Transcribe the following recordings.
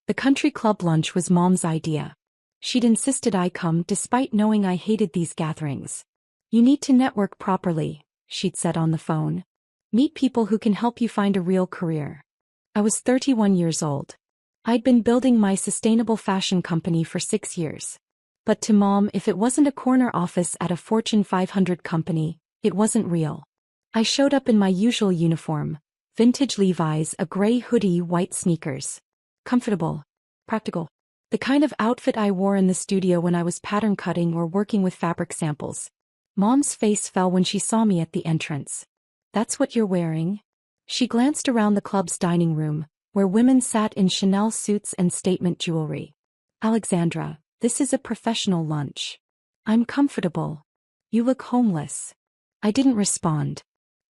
The country club lunch was Mom's idea. She'd insisted I come despite knowing I hated these gatherings. You need to network properly, she'd said on the phone. Meet people who can help you find a real career. I was 31 years old. I'd been building my sustainable fashion company for 6 years. But to Mom, if it wasn't a corner office at a Fortune 500 company, it wasn't real. I showed up in my usual uniform, vintage Levi's, a gray hoodie, white sneakers. Comfortable. Practical. The kind of outfit I wore in the studio when I was pattern cutting or working with fabric samples. Mom's face fell when she saw me at the entrance. That's what you're wearing? She glanced around the club's dining room, where women sat in Chanel suits and statement jewelry. Alexandra, this is a professional lunch. I'm comfortable. You look homeless. I didn't respond.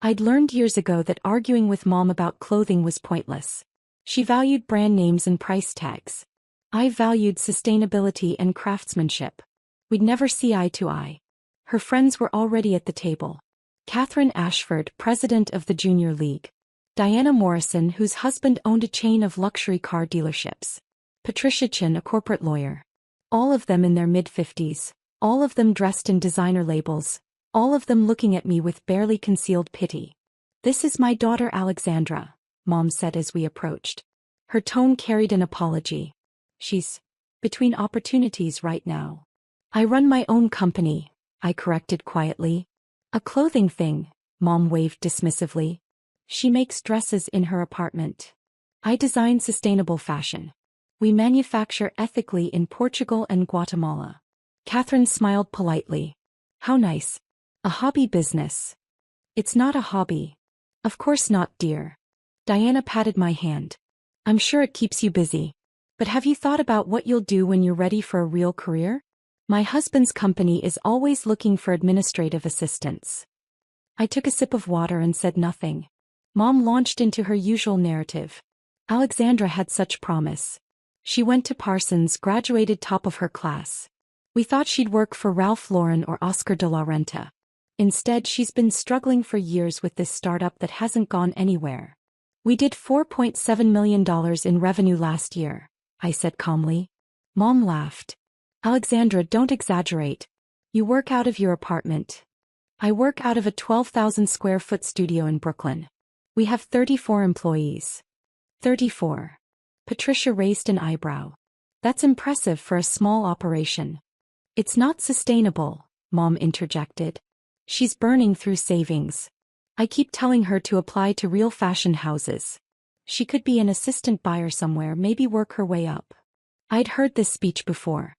I'd learned years ago that arguing with Mom about clothing was pointless. She valued brand names and price tags. I valued sustainability and craftsmanship. We'd never see eye to eye. Her friends were already at the table. Catherine Ashford, president of the Junior League. Diana Morrison, whose husband owned a chain of luxury car dealerships. Patricia Chin, a corporate lawyer. All of them in their mid-50s, all of them dressed in designer labels, all of them looking at me with barely concealed pity. This is my daughter Alexandra, Mom said as we approached. Her tone carried an apology. She's between opportunities right now. I run my own company, I corrected quietly. A clothing thing, Mom waved dismissively. She makes dresses in her apartment. I design sustainable fashion. We manufacture ethically in Portugal and Guatemala. Catherine smiled politely. How nice. A hobby business. It's not a hobby. Of course not, dear. Diana patted my hand. I'm sure it keeps you busy. But have you thought about what you'll do when you're ready for a real career? My husband's company is always looking for administrative assistants. I took a sip of water and said nothing. Mom launched into her usual narrative. Alexandra had such promise. She went to Parsons, graduated top of her class. We thought she'd work for Ralph Lauren or Oscar de la Renta. Instead, she's been struggling for years with this startup that hasn't gone anywhere. We did $4.7 million in revenue last year, I said calmly. Mom laughed. Alexandra, don't exaggerate. You work out of your apartment. I work out of a 12,000 square foot studio in Brooklyn. We have 34 employees. 34. Patricia raised an eyebrow. That's impressive for a small operation. It's not sustainable, Mom interjected. She's burning through savings. I keep telling her to apply to real fashion houses. She could be an assistant buyer somewhere, maybe work her way up. I'd heard this speech before.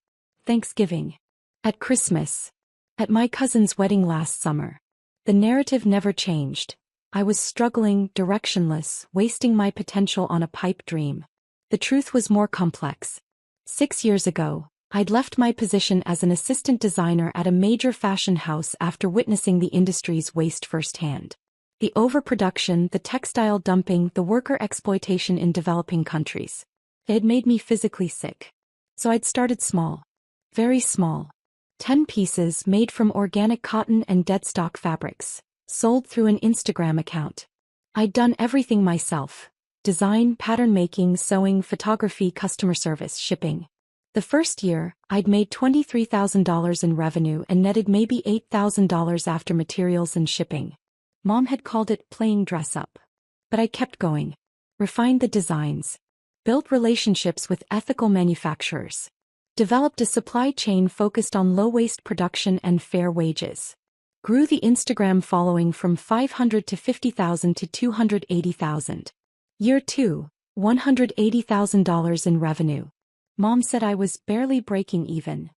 Thanksgiving. At Christmas. At my cousin's wedding last summer. The narrative never changed. I was struggling, directionless, wasting my potential on a pipe dream. The truth was more complex. 6 years ago, I'd left my position as an assistant designer at a major fashion house after witnessing the industry's waste firsthand. The overproduction, the textile dumping, the worker exploitation in developing countries. It had made me physically sick. So I'd started small. Very small. 10 pieces made from organic cotton and deadstock fabrics, sold through an Instagram account. I'd done everything myself. Design, pattern making, sewing, photography, customer service, shipping. The first year, I'd made $23,000 in revenue and netted maybe $8,000 after materials and shipping. Mom had called it playing dress up. But I kept going. Refined the designs. Built relationships with ethical manufacturers. Developed a supply chain focused on low-waste production and fair wages. Grew the Instagram following from 500 to 50,000 to 280,000. Year 2, $180,000 in revenue. Mom said I was barely breaking even.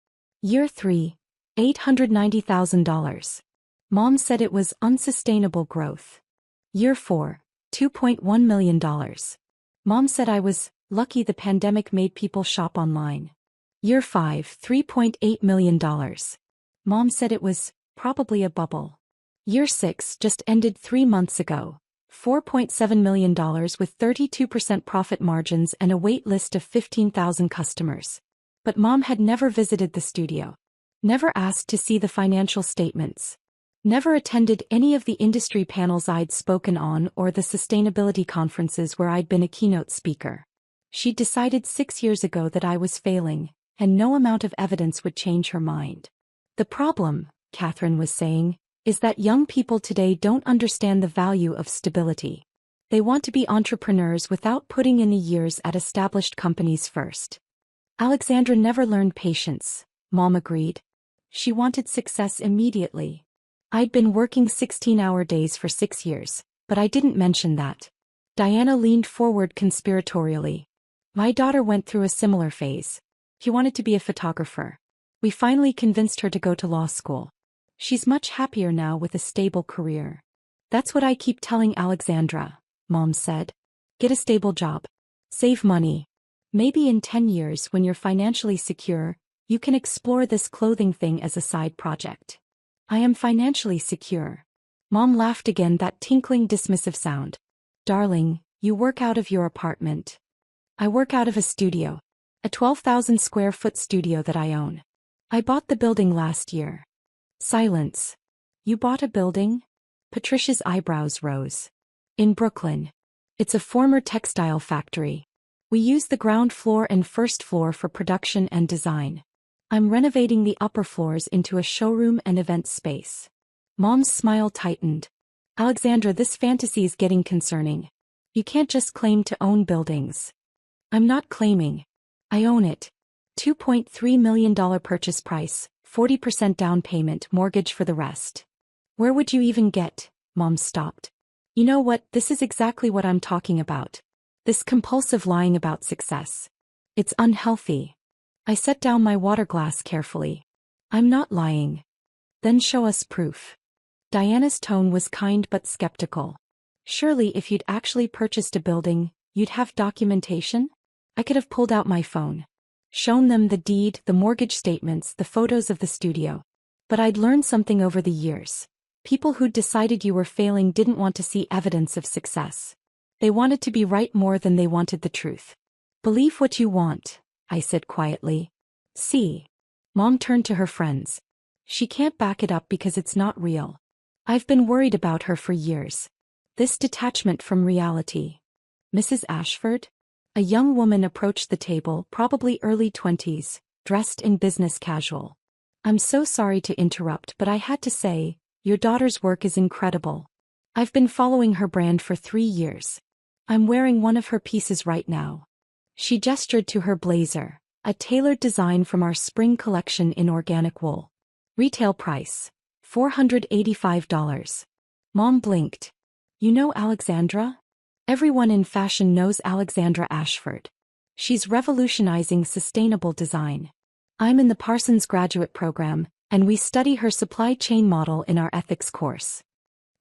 Year 3, $890,000. Mom said it was unsustainable growth. Year 4, $2.1 million. Mom said I was lucky the pandemic made people shop online. Year 5, $3.8 million. Mom said it was probably a bubble. Year 6 just ended 3 months ago. $4.7 million with 32% profit margins and a wait list of 15,000 customers. But Mom had never visited the studio. Never asked to see the financial statements. Never attended any of the industry panels I'd spoken on or the sustainability conferences where I'd been a keynote speaker. She decided 6 years ago that I was failing, and no amount of evidence would change her mind. The problem, Catherine was saying, is that young people today don't understand the value of stability. They want to be entrepreneurs without putting in the years at established companies first. Alexandra never learned patience, Mom agreed. She wanted success immediately. I'd been working 16-hour days for 6 years, but I didn't mention that. Diana leaned forward conspiratorially. My daughter went through a similar phase. She wanted to be a photographer. We finally convinced her to go to law school. She's much happier now with a stable career. That's what I keep telling Alexandra, Mom said. Get a stable job. Save money. Maybe in 10 years when you're financially secure, you can explore this clothing thing as a side project. I am financially secure. Mom laughed again, that tinkling dismissive sound. Darling, you work out of your apartment. I work out of a studio. A 12,000 square foot studio that I own. I bought the building last year. Silence. You bought a building? Patricia's eyebrows rose. In Brooklyn. It's a former textile factory. We use the ground floor and first floor for production and design. I'm renovating the upper floors into a showroom and event space. Mom's smile tightened. Alexandra, this fantasy is getting concerning. You can't just claim to own buildings. I'm not claiming. I own it. $2.3 million purchase price, 40% down payment, mortgage for the rest. Where would you even get? Mom stopped. You know what, this is exactly what I'm talking about. This compulsive lying about success. It's unhealthy. I set down my water glass carefully. I'm not lying. Then show us proof. Diana's tone was kind but skeptical. Surely if you'd actually purchased a building, you'd have documentation? I could have pulled out my phone. Shown them the deed, the mortgage statements, the photos of the studio. But I'd learned something over the years. People who'd decided you were failing didn't want to see evidence of success. They wanted to be right more than they wanted the truth. Believe what you want, I said quietly. See. Mom turned to her friends. She can't back it up because it's not real. I've been worried about her for years. This detachment from reality. Mrs. Ashford? A young woman approached the table, probably early 20s, dressed in business casual. I'm so sorry to interrupt, but I had to say, your daughter's work is incredible. I've been following her brand for 3 years. I'm wearing one of her pieces right now. She gestured to her blazer, a tailored design from our spring collection in organic wool. Retail price, $485. Mom blinked. You know Alexandra? Everyone in fashion knows Alexandra Ashford. She's revolutionizing sustainable design. I'm in the Parsons graduate program, and we study her supply chain model in our ethics course.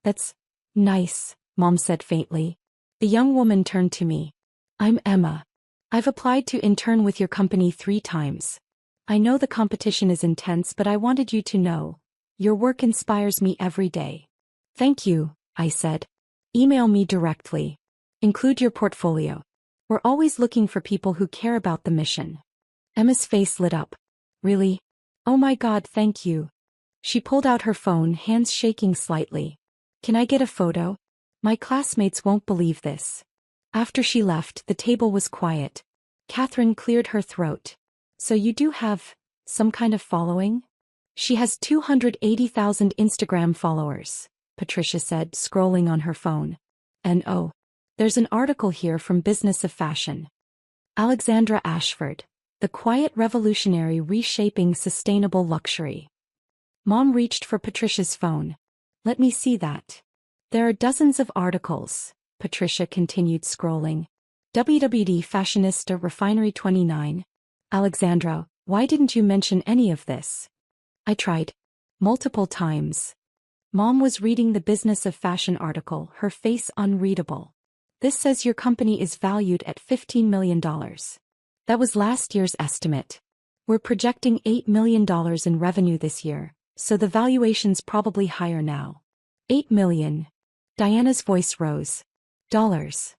That's nice, Mom said faintly. The young woman turned to me. I'm Emma. I've applied to intern with your company 3 times. I know the competition is intense, but I wanted you to know. Your work inspires me every day. Thank you, I said. Email me directly. Include your portfolio. We're always looking for people who care about the mission. Emma's face lit up. Really? Oh my God, thank you. She pulled out her phone, hands shaking slightly. Can I get a photo? My classmates won't believe this. After she left, the table was quiet. Catherine cleared her throat. So you do have some kind of following? She has 280,000 Instagram followers, Patricia said, scrolling on her phone. And oh, there's an article here from Business of Fashion. Alexandra Ashford, the quiet revolutionary reshaping sustainable luxury. Mom reached for Patricia's phone. Let me see that. There are dozens of articles, Patricia continued scrolling. WWD Fashionista Refinery 29. Alexandra, why didn't you mention any of this? I tried. Multiple times. Mom was reading the Business of Fashion article, her face unreadable. This says your company is valued at $15 million. That was last year's estimate. We're projecting $8 million in revenue this year, so the valuation's probably higher now. $8 million. Diana's voice rose. Dollars.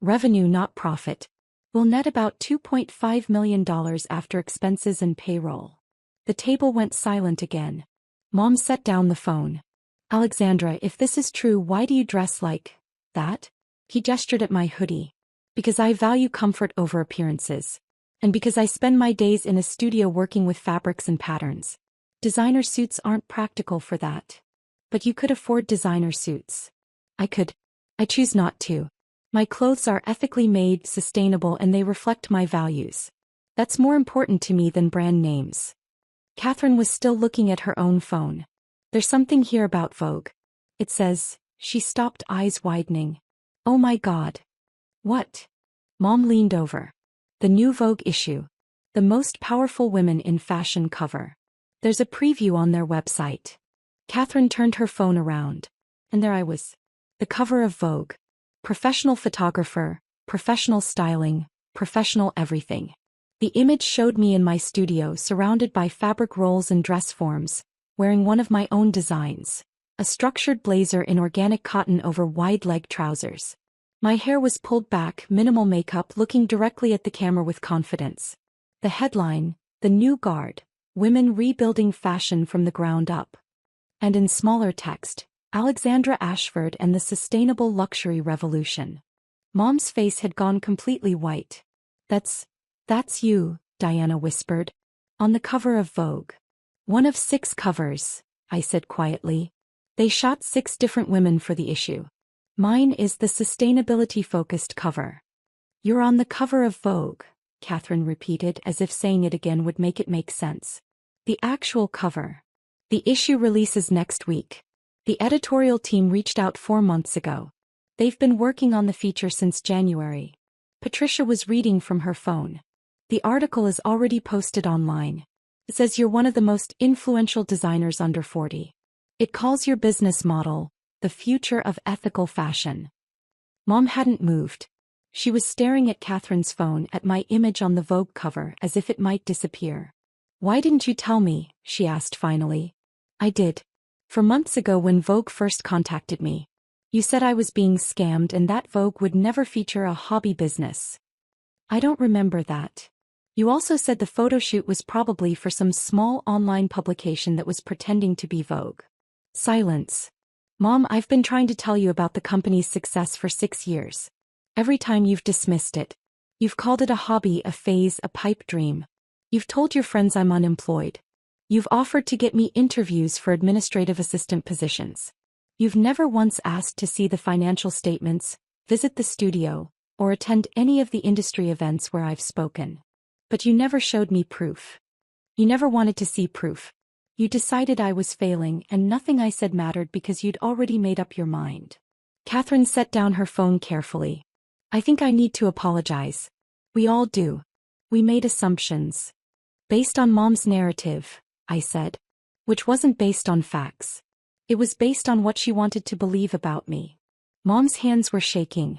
Revenue, not profit. We'll net about $2.5 million after expenses and payroll. The table went silent again. Mom set down the phone. Alexandra, if this is true, why do you dress like that? He gestured at my hoodie. Because I value comfort over appearances. And because I spend my days in a studio working with fabrics and patterns. Designer suits aren't practical for that. But you could afford designer suits. I could. I choose not to. My clothes are ethically made, sustainable, and they reflect my values. That's more important to me than brand names. Catherine was still looking at her own phone. There's something here about Vogue. It says, she stopped, eyes widening. Oh my God. What? Mom leaned over. The new Vogue issue. The most powerful women in fashion cover. There's a preview on their website. Catherine turned her phone around. And there I was. The cover of Vogue. Professional photographer, professional styling, professional everything. The image showed me in my studio surrounded by fabric rolls and dress forms, wearing one of my own designs. A structured blazer in organic cotton over wide-leg trousers. My hair was pulled back, minimal makeup, looking directly at the camera with confidence. The headline, The New Guard, Women Rebuilding Fashion from the Ground Up. And in smaller text, Alexandra Ashford and the Sustainable Luxury Revolution. Mom's face had gone completely white. That's you, Diana whispered. On the cover of Vogue. One of 6 covers, I said quietly. They shot 6 different women for the issue. Mine is the sustainability-focused cover. You're on the cover of Vogue, Catherine repeated as if saying it again would make it make sense. The actual cover. The issue releases next week. The editorial team reached out 4 months ago. They've been working on the feature since January. Patricia was reading from her phone. The article is already posted online. It says you're one of the most influential designers under 40. It calls your business model, the future of ethical fashion. Mom hadn't moved. She was staring at Catherine's phone, at my image on the Vogue cover, as if it might disappear. Why didn't you tell me? She asked finally. I did. For months ago when Vogue first contacted me. You said I was being scammed and that Vogue would never feature a hobby business. I don't remember that. You also said the photo shoot was probably for some small online publication that was pretending to be Vogue. Silence. Mom, I've been trying to tell you about the company's success for 6 years. Every time you've dismissed it. You've called it a hobby, a phase, a pipe dream. You've told your friends I'm unemployed. You've offered to get me interviews for administrative assistant positions. You've never once asked to see the financial statements, visit the studio, or attend any of the industry events where I've spoken. But you never showed me proof. You never wanted to see proof. You decided I was failing and nothing I said mattered because you'd already made up your mind. Catherine set down her phone carefully. I think I need to apologize. We all do. We made assumptions. Based on Mom's narrative, I said. Which wasn't based on facts. It was based on what she wanted to believe about me. Mom's hands were shaking.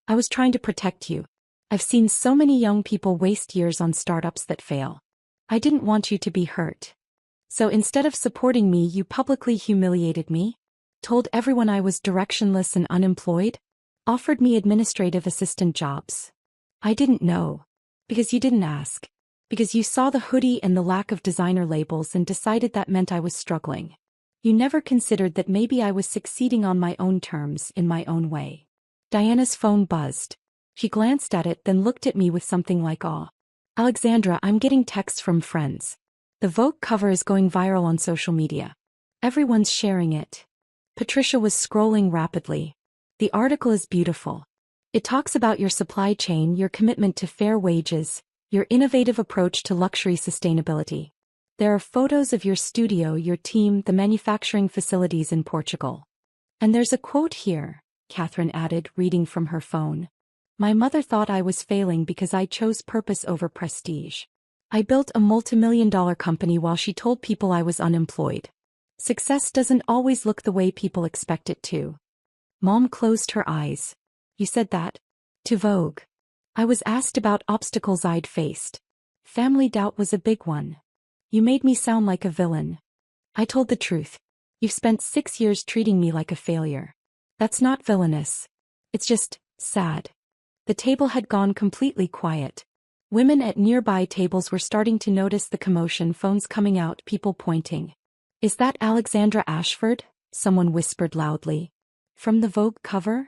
I was trying to protect you. I've seen so many young people waste years on startups that fail. I didn't want you to be hurt. So instead of supporting me, you publicly humiliated me, told everyone I was directionless and unemployed, offered me administrative assistant jobs. I didn't know. Because you didn't ask. Because you saw the hoodie and the lack of designer labels and decided that meant I was struggling. You never considered that maybe I was succeeding on my own terms, in my own way. Diana's phone buzzed. She glanced at it, then looked at me with something like awe. Alexandra, I'm getting texts from friends. The Vogue cover is going viral on social media. Everyone's sharing it. Patricia was scrolling rapidly. The article is beautiful. It talks about your supply chain, your commitment to fair wages, your innovative approach to luxury sustainability. There are photos of your studio, your team, the manufacturing facilities in Portugal. And there's a quote here, Catherine added, reading from her phone. My mother thought I was failing because I chose purpose over prestige. I built a multimillion-dollar company while she told people I was unemployed. Success doesn't always look the way people expect it to. Mom closed her eyes. You said that? To Vogue. I was asked about obstacles I'd faced. Family doubt was a big one. You made me sound like a villain. I told the truth. You've spent 6 years treating me like a failure. That's not villainous. It's just sad. The table had gone completely quiet. Women at nearby tables were starting to notice the commotion, phones coming out, people pointing. Is that Alexandra Ashford? Someone whispered loudly. From the Vogue cover?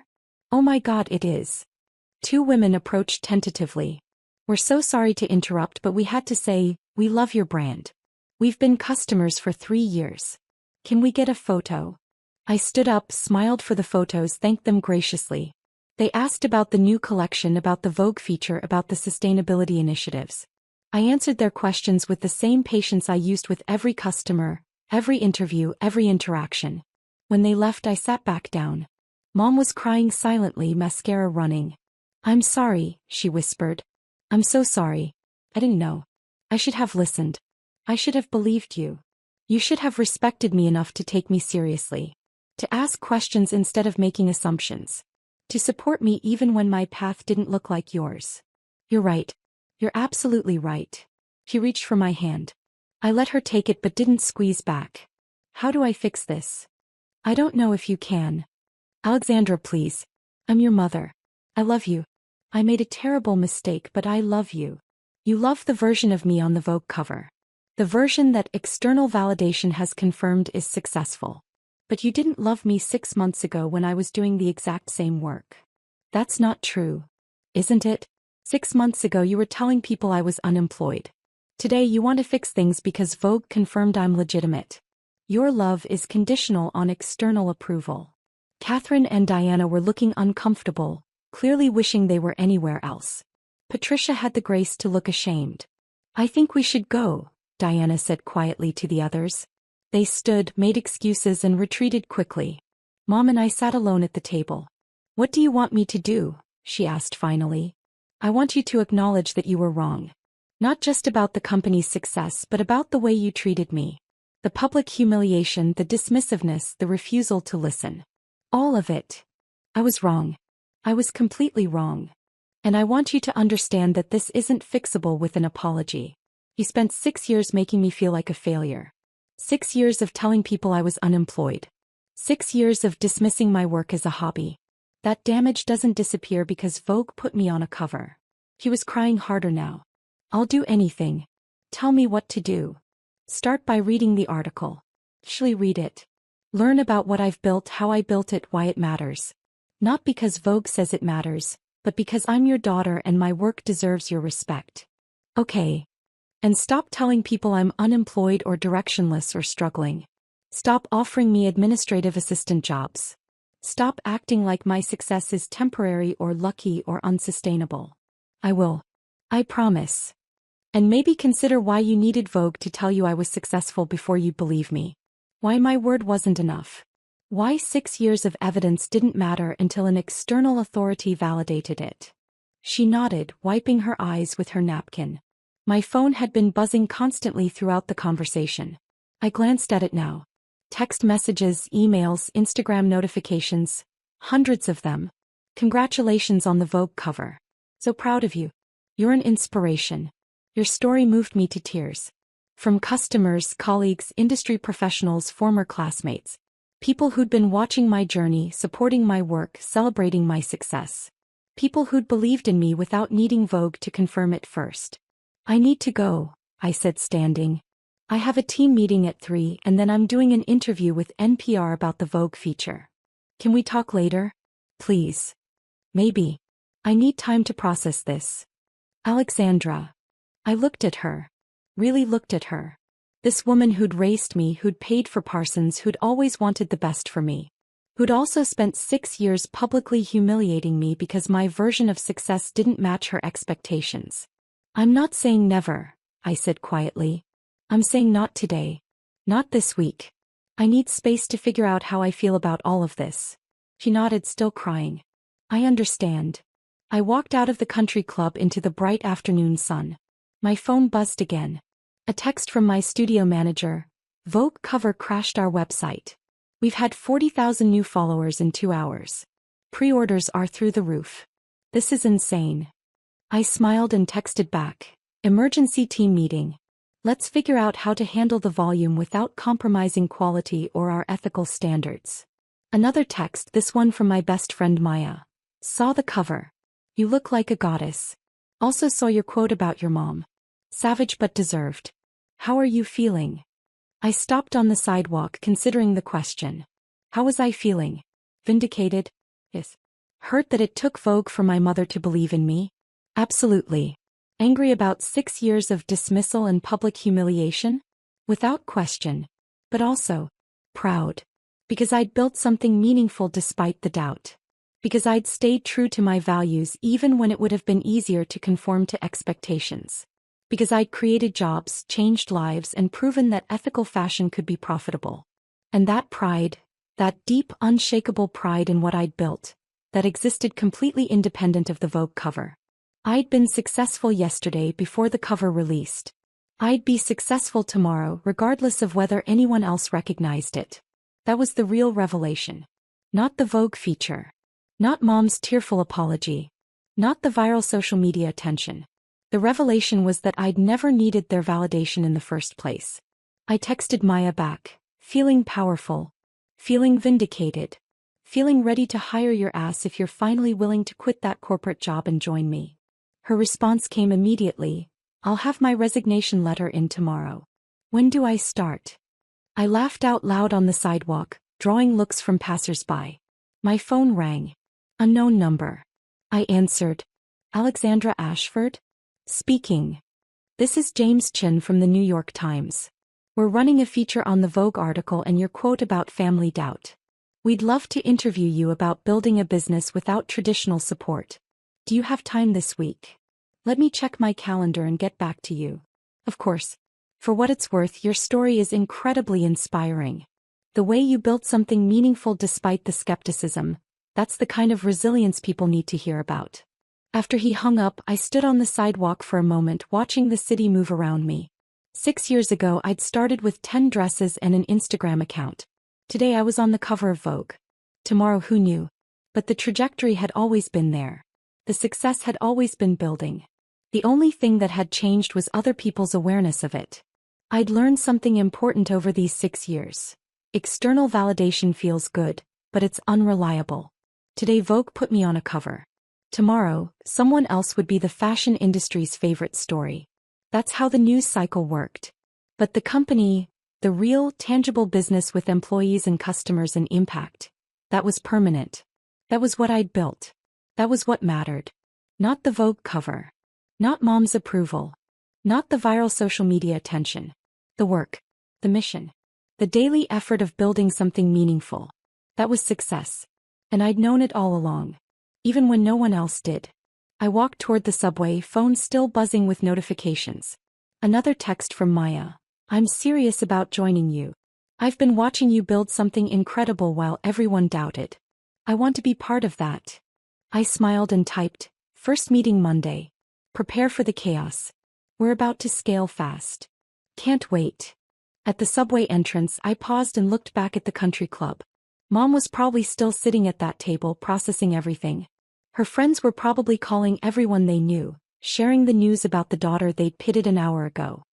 Oh my God, it is. Two women approached tentatively. We're so sorry to interrupt, but we had to say, we love your brand. We've been customers for 3 years. Can we get a photo? I stood up, smiled for the photos, thanked them graciously. They asked about the new collection, about the Vogue feature, about the sustainability initiatives. I answered their questions with the same patience I used with every customer, every interview, every interaction. When they left, I sat back down. Mom was crying silently, mascara running. I'm sorry, she whispered. I'm so sorry. I didn't know. I should have listened. I should have believed you. You should have respected me enough to take me seriously. To ask questions instead of making assumptions. To support me even when my path didn't look like yours. You're right. You're absolutely right. She reached for my hand. I let her take it but didn't squeeze back. How do I fix this? I don't know if you can. Alexandra, please. I'm your mother. I love you. I made a terrible mistake, but I love you. You love the version of me on the Vogue cover. The version that external validation has confirmed is successful. But you didn't love me 6 months ago when I was doing the exact same work. That's not true. Isn't it? 6 months ago you were telling people I was unemployed. Today you want to fix things because Vogue confirmed I'm legitimate. Your love is conditional on external approval. Catherine and Diana were looking uncomfortable, clearly wishing they were anywhere else. Patricia had the grace to look ashamed. I think we should go, Diana said quietly to the others. They stood, made excuses and retreated quickly. Mom and I sat alone at the table. What do you want me to do? She asked finally. I want you to acknowledge that you were wrong. Not just about the company's success but about the way you treated me. The public humiliation, the dismissiveness, the refusal to listen. All of it. I was wrong. I was completely wrong. And I want you to understand that this isn't fixable with an apology. You spent 6 years making me feel like a failure. 6 years of telling people I was unemployed. 6 years of dismissing my work as a hobby. That damage doesn't disappear because Vogue put me on a cover. He was crying harder now. I'll do anything. Tell me what to do. Start by reading the article. Actually read it. Learn about what I've built, how I built it, why it matters. Not because Vogue says it matters, but because I'm your daughter and my work deserves your respect. Okay. And stop telling people I'm unemployed or directionless or struggling. Stop offering me administrative assistant jobs. Stop acting like my success is temporary or lucky or unsustainable. I will. I promise. And maybe consider why you needed Vogue to tell you I was successful before you believe me. Why my word wasn't enough. Why 6 years of evidence didn't matter until an external authority validated it. She nodded, wiping her eyes with her napkin. My phone had been buzzing constantly throughout the conversation. I glanced at it now. Text messages, emails, Instagram notifications. Hundreds of them. Congratulations on the Vogue cover. So proud of you. You're an inspiration. Your story moved me to tears. From customers, colleagues, industry professionals, former classmates. People who'd been watching my journey, supporting my work, celebrating my success. People who'd believed in me without needing Vogue to confirm it first. I need to go, I said standing. I have a team meeting at 3 and then I'm doing an interview with NPR about the Vogue feature. Can we talk later? Please. Maybe. I need time to process this. Alexandra. I looked at her. Really looked at her. This woman who'd raced me, who'd paid for Parsons, who'd always wanted the best for me. Who'd also spent 6 years publicly humiliating me because my version of success didn't match her expectations. I'm not saying never, I said quietly. I'm saying not today. Not this week. I need space to figure out how I feel about all of this. She nodded, still crying. I understand. I walked out of the country club into the bright afternoon sun. My phone buzzed again. A text from my studio manager. Vogue cover crashed our website. We've had 40,000 new followers in 2 hours. Pre-orders are through the roof. This is insane. I smiled and texted back. Emergency team meeting. Let's figure out how to handle the volume without compromising quality or our ethical standards. Another text, this one from my best friend Maya. Saw the cover. You look like a goddess. Also saw your quote about your mom. Savage but deserved. How are you feeling? I stopped on the sidewalk considering the question. How was I feeling? Vindicated? Yes. Hurt that it took Vogue for my mother to believe in me? Absolutely. Angry about 6 years of dismissal and public humiliation? Without question. But also proud. Because I'd built something meaningful despite the doubt. Because I'd stayed true to my values even when it would have been easier to conform to expectations. Because I'd created jobs, changed lives, and proven that ethical fashion could be profitable. And that pride, that deep, unshakable pride in what I'd built, that existed completely independent of the Vogue cover. I'd been successful yesterday before the cover released. I'd be successful tomorrow regardless of whether anyone else recognized it. That was the real revelation. Not the Vogue feature. Not Mom's tearful apology. Not the viral social media attention. The revelation was that I'd never needed their validation in the first place. I texted Maya back, feeling powerful. Feeling vindicated. Feeling ready to hire your ass if you're finally willing to quit that corporate job and join me. Her response came immediately. I'll have my resignation letter in tomorrow. When do I start? I laughed out loud on the sidewalk, drawing looks from passers-by. My phone rang. Unknown number. I answered. Alexandra Ashford? Speaking. This is James Chin from the New York Times. We're running a feature on the Vogue article and your quote about family doubt. We'd love to interview you about building a business without traditional support. Do you have time this week? Let me check my calendar and get back to you. Of course. For what it's worth, your story is incredibly inspiring. The way you built something meaningful despite the skepticism, that's the kind of resilience people need to hear about. After he hung up, I stood on the sidewalk for a moment watching the city move around me. 6 years ago, I'd started with 10 dresses and an Instagram account. Today I was on the cover of Vogue. Tomorrow, who knew? But the trajectory had always been there. The success had always been building. The only thing that had changed was other people's awareness of it. I'd learned something important over these 6 years. External validation feels good, but it's unreliable. Today Vogue put me on a cover. Tomorrow, someone else would be the fashion industry's favorite story. That's how the news cycle worked. But the company, the real, tangible business with employees and customers and impact, that was permanent. That was what I'd built. That was what mattered. Not the Vogue cover. Not Mom's approval. Not the viral social media attention. The work. The mission. The daily effort of building something meaningful. That was success. And I'd known it all along. Even when no one else did. I walked toward the subway, phone still buzzing with notifications. Another text from Maya. I'm serious about joining you. I've been watching you build something incredible while everyone doubted. I want to be part of that. I smiled and typed, first meeting Monday. Prepare for the chaos. We're about to scale fast. Can't wait. At the subway entrance, I paused and looked back at the country club. Mom was probably still sitting at that table processing everything. Her friends were probably calling everyone they knew, sharing the news about the daughter they'd pitted an hour ago.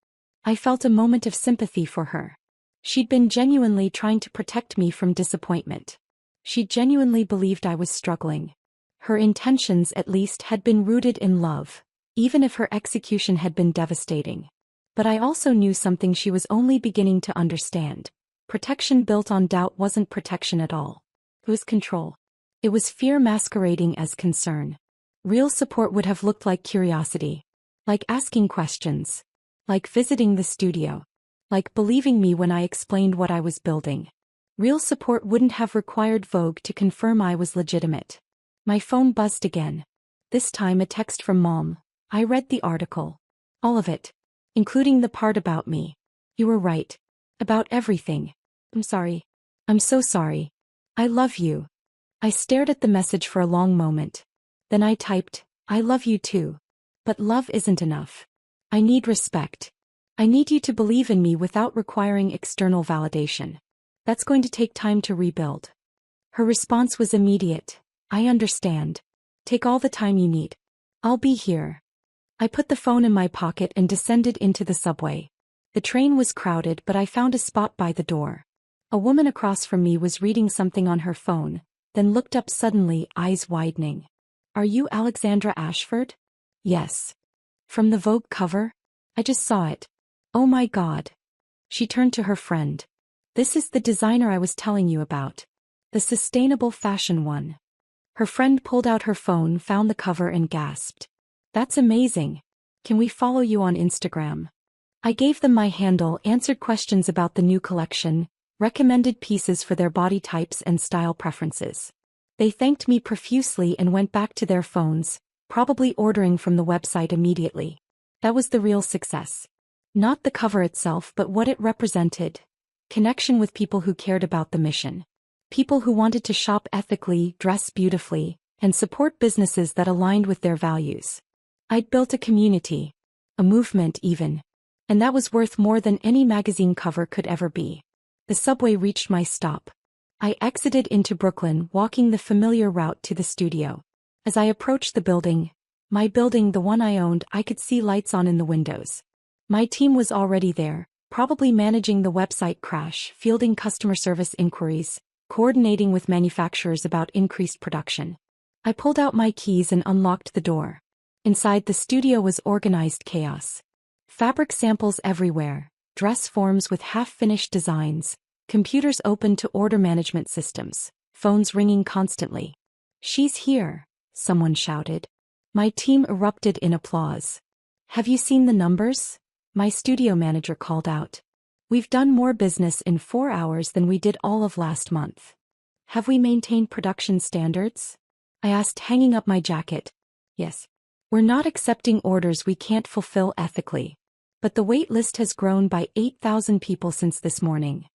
I felt a moment of sympathy for her. She'd been genuinely trying to protect me from disappointment. She genuinely believed I was struggling. Her intentions, at least, had been rooted in love, even if her execution had been devastating. But I also knew something she was only beginning to understand. Protection built on doubt wasn't protection at all. It was control. It was fear masquerading as concern. Real support would have looked like curiosity. Like asking questions. Like visiting the studio. Like believing me when I explained what I was building. Real support wouldn't have required Vogue to confirm I was legitimate. My phone buzzed again. This time a text from Mom. I read the article. All of it. Including the part about me. You were right. About everything. I'm sorry. I'm so sorry. I love you. I stared at the message for a long moment. Then I typed, I love you too. But love isn't enough. I need respect. I need you to believe in me without requiring external validation. That's going to take time to rebuild. Her response was immediate. I understand. Take all the time you need. I'll be here. I put the phone in my pocket and descended into the subway. The train was crowded, but I found a spot by the door. A woman across from me was reading something on her phone, then looked up suddenly, eyes widening. Are you Alexandra Ashford? Yes. From the Vogue cover? I just saw it. Oh my God. She turned to her friend. This is the designer I was telling you about. The sustainable fashion one. Her friend pulled out her phone, found the cover and gasped. That's amazing. Can we follow you on Instagram? I gave them my handle, answered questions about the new collection, recommended pieces for their body types and style preferences. They thanked me profusely and went back to their phones, probably ordering from the website immediately. That was the real success. Not the cover itself, but what it represented. Connection with people who cared about the mission. People who wanted to shop ethically, dress beautifully, and support businesses that aligned with their values. I'd built a community. A movement even. And that was worth more than any magazine cover could ever be. The subway reached my stop. I exited into Brooklyn, walking the familiar route to the studio. As I approached the building, my building, the one I owned, I could see lights on in the windows. My team was already there, probably managing the website crash, fielding customer service inquiries, coordinating with manufacturers about increased production. I pulled out my keys and unlocked the door. Inside the studio was organized chaos. Fabric samples everywhere, dress forms with half-finished designs, computers open to order management systems, phones ringing constantly. She's here, someone shouted. My team erupted in applause. Have you seen the numbers? My studio manager called out. We've done more business in 4 hours than we did all of last month. Have we maintained production standards? I asked, hanging up my jacket. Yes. We're not accepting orders we can't fulfill ethically. But the wait list has grown by 8,000 people since this morning.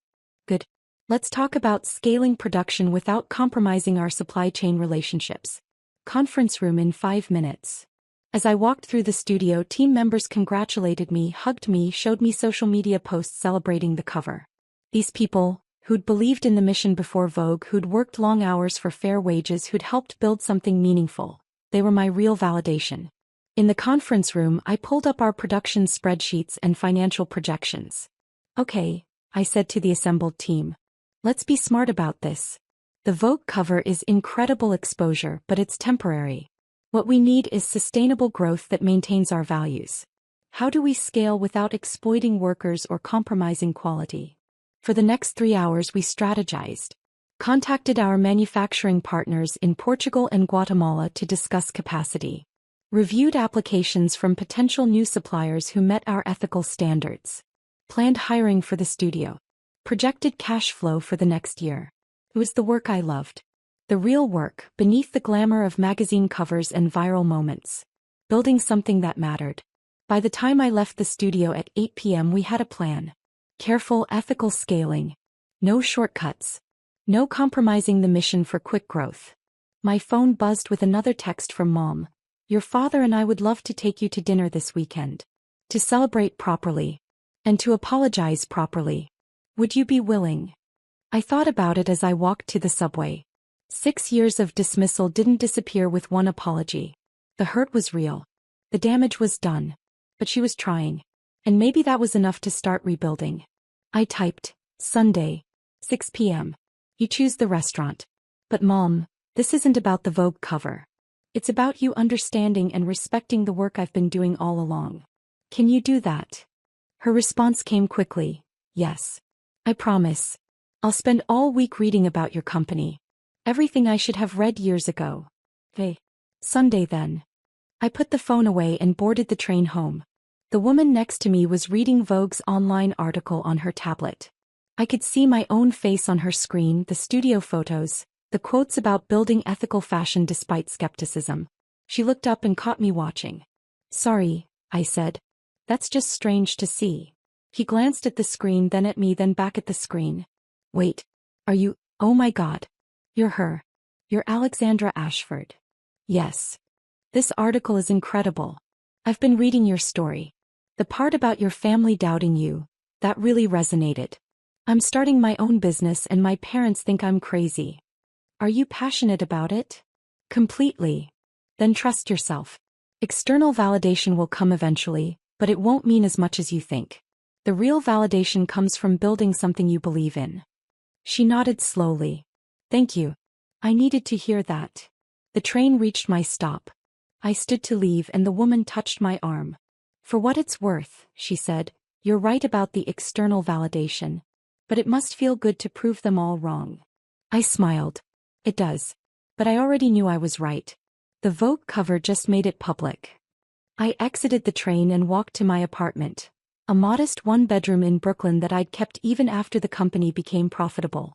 Good. Let's talk about scaling production without compromising our supply chain relationships. Conference room in 5 minutes. As I walked through the studio, team members congratulated me, hugged me, showed me social media posts celebrating the cover. These people, who'd believed in the mission before Vogue, who'd worked long hours for fair wages, who'd helped build something meaningful, they were my real validation. In the conference room, I pulled up our production spreadsheets and financial projections. Okay, I said to the assembled team. Let's be smart about this. The Vogue cover is incredible exposure, but it's temporary. What we need is sustainable growth that maintains our values. How do we scale without exploiting workers or compromising quality? For the next 3 hours we strategized. Contacted our manufacturing partners in Portugal and Guatemala to discuss capacity. Reviewed applications from potential new suppliers who met our ethical standards. Planned hiring for the studio. Projected cash flow for the next year. It was the work I loved. The real work, beneath the glamour of magazine covers and viral moments. Building something that mattered. By the time I left the studio at 8 p.m. we had a plan. Careful, ethical scaling. No shortcuts. No compromising the mission for quick growth. My phone buzzed with another text from Mom. Your father and I would love to take you to dinner this weekend. To celebrate properly. And to apologize properly. Would you be willing? I thought about it as I walked to the subway. 6 years of dismissal didn't disappear with one apology. The hurt was real. The damage was done. But she was trying. And maybe that was enough to start rebuilding. I typed, Sunday, 6 p.m. You choose the restaurant. But Mom, this isn't about the Vogue cover. It's about you understanding and respecting the work I've been doing all along. Can you do that? Her response came quickly, yes. I promise. I'll spend all week reading about your company. Everything I should have read years ago. Hey. Sunday then. I put the phone away and boarded the train home. The woman next to me was reading Vogue's online article on her tablet. I could see my own face on her screen, the studio photos, the quotes about building ethical fashion despite skepticism. She looked up and caught me watching. Sorry, I said. That's just strange to see. He glanced at the screen, then at me, then back at the screen. Wait. Are you? Oh my God. You're her. You're Alexandra Ashford. Yes. This article is incredible. I've been reading your story. The part about your family doubting you, that really resonated. I'm starting my own business and my parents think I'm crazy. Are you passionate about it? Completely. Then trust yourself. External validation will come eventually, but it won't mean as much as you think. The real validation comes from building something you believe in. She nodded slowly. Thank you. I needed to hear that. The train reached my stop. I stood to leave and the woman touched my arm. For what it's worth, she said, you're right about the external validation. But it must feel good to prove them all wrong. I smiled. It does. But I already knew I was right. The Vogue cover just made it public. I exited the train and walked to my apartment. A modest one-bedroom in Brooklyn that I'd kept even after the company became profitable.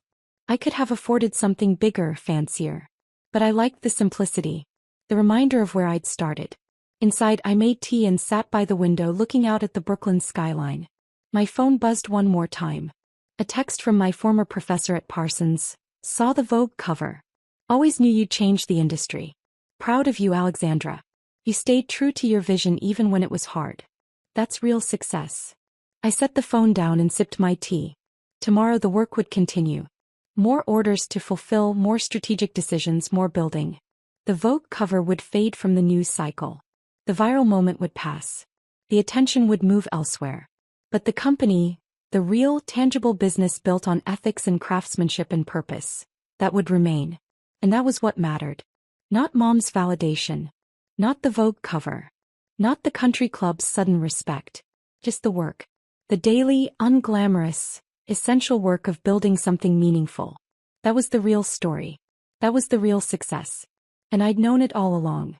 I could have afforded something bigger, fancier. But I liked the simplicity. The reminder of where I'd started. Inside, I made tea and sat by the window looking out at the Brooklyn skyline. My phone buzzed one more time. A text from my former professor at Parsons. Saw the Vogue cover. Always knew you'd change the industry. Proud of you, Alexandra. You stayed true to your vision even when it was hard. That's real success. I set the phone down and sipped my tea. Tomorrow the work would continue. More orders to fulfill, more strategic decisions, more building. The Vogue cover would fade from the news cycle. The viral moment would pass. The attention would move elsewhere. But the company, the real, tangible business built on ethics and craftsmanship and purpose, that would remain. And that was what mattered. Not Mom's validation. Not the Vogue cover. Not the country club's sudden respect. Just the work. The daily, unglamorous, essential work of building something meaningful. That was the real story. That was the real success. And I'd known it all along.